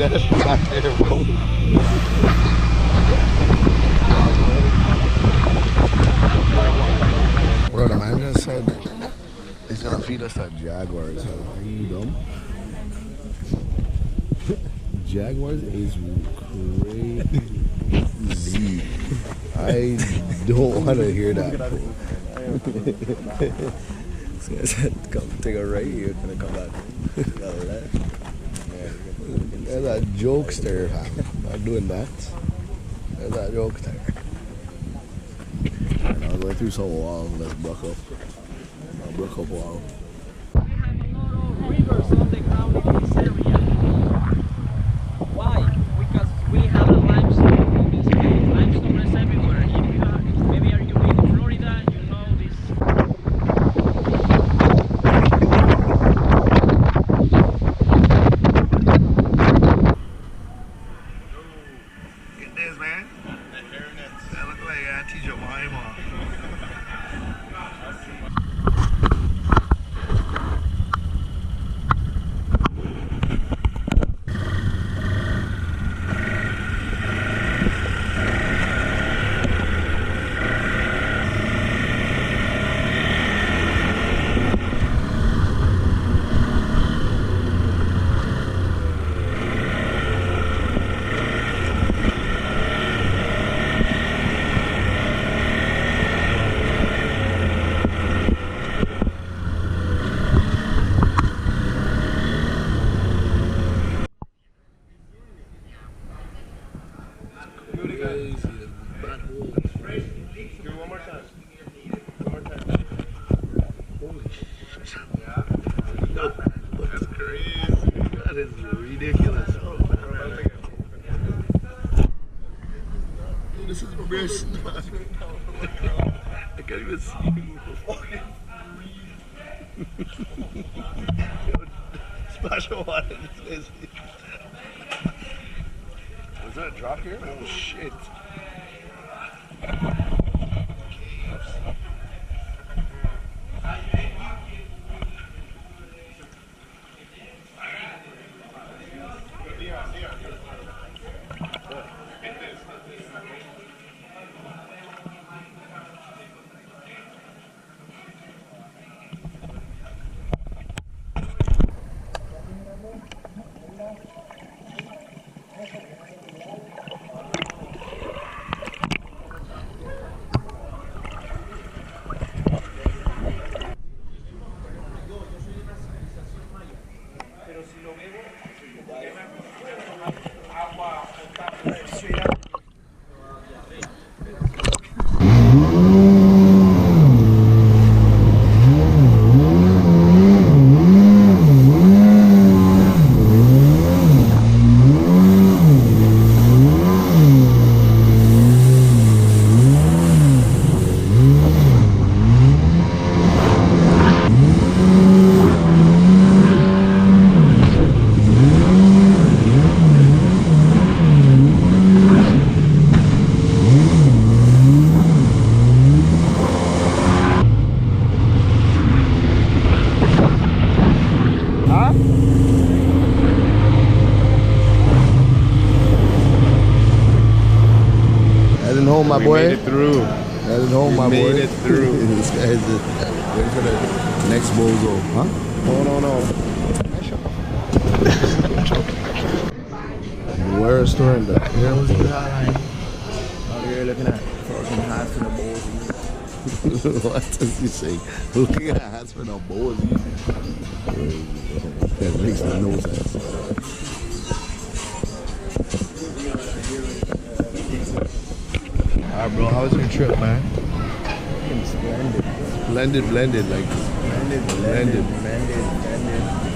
that back there, bro. Bro, the man just said he's gonna feed us at Jaguars. Are you dumb? Jaguars is crazy. I don't want to hear that. This guy said, come take a right, you're gonna come back. There's a jokester, fam. Not doing that. There's a jokester. I was going through some wall. Let's broke up. I broke up wall. We have a lot of rivers on the ground in this area. Why? Because we have a limestone in this place. Limestone is everywhere. If you are, maybe are you in Florida, you know this. Get this, man. That look like Auntie Jemima. This is my wrist. I can't even see you. Splash of water. Was that a drop here? Oh shit. Home, my boy. We made it through. That is home, my boy. We made it through. This guy is waiting for the next Bongo. Huh? No. We're a store in the Here was the line. Out here looking at fucking hats for the Bozies. What does he say? Looking at hats for the Bozies. That makes no sense. Alright, bro, how was your trip, man? Splendid. Blended, like Blended.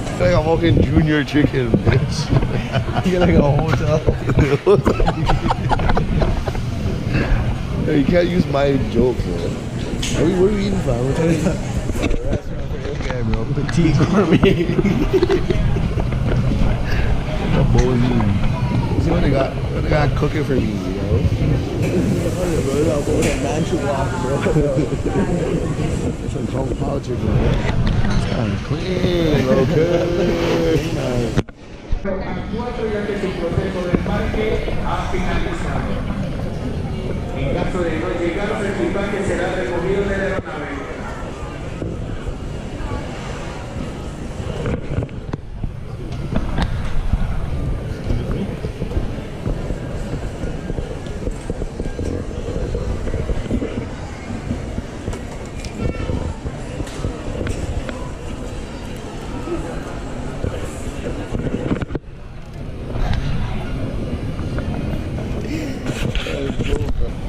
It's like a fucking junior chicken, bitch. You're like a hotel. Yo, you can't use my jokes, man. What are we eating from? We're trying to eat. Okay, bro. Petite gourmet. See what they got? What they got cooking for me, you know? Some Kung Pao chicken, bro. It's kind of clean, okay. Ya que su proceso de embarque ha finalizado. En caso de no llegar, su equipaje será recogido de la aeronave.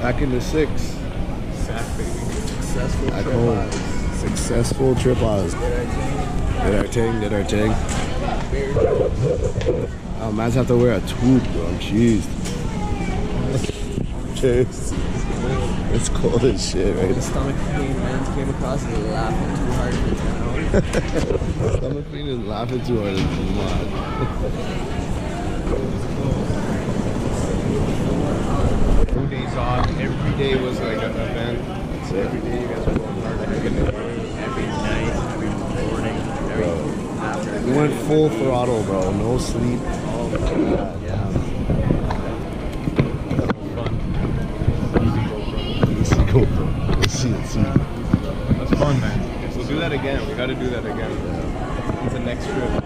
Back in the 6. Successful Back trip home. Oz. Successful trip Oz. Did our thing. Oh, man's have to wear a tube, bro. I'm cheesed. Cheers. It's cold as shit, right? The stomach pain man came across and laughing too hard in the town. Stomach pain is laughing too hard. It's 2 days off. Every day was like an event. So every day you guys were going hard. Every night, every morning, every afternoon. We went full throttle, bro. No sleep. Oh, Yeah. fun. Easy GoPro. Let's see. That's fun, man. We'll do that again. We got to do that again. It's the next trip.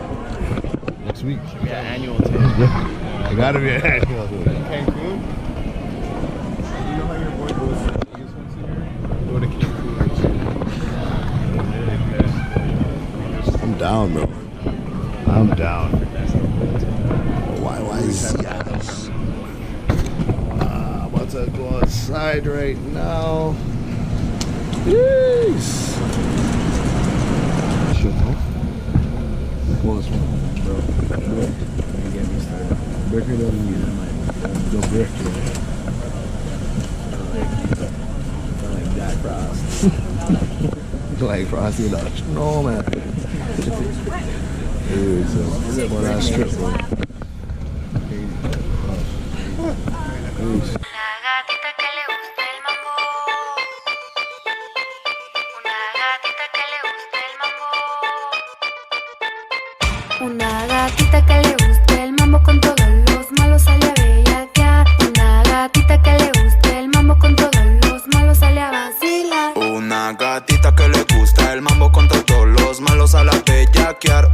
Next week. Yeah, annual tip. It gotta be an annual. Cancun. You know how your boy goes to Vegas once a year? Go to Cancun. I'm down, bro. I'm down. Why is yes? I'm about to go outside right now. Yes. Shit, huh? Cool as well, bro. Don't get me started. Bricker than you. The brick, Like Jack Frost. like Frosty Dutch. No, man. It's a fun ass trip, bro. Peace. Una gatita que le gusta el mambo. Una gatita que le gusta el mambo. Una gatita que le gusta el mambo con todos los malos sale a bellaquear. Una gatita que le gusta el mambo con todos los malos sale a vacilar. Una gatita que le gusta el mambo con todos los malos a la bellaquear.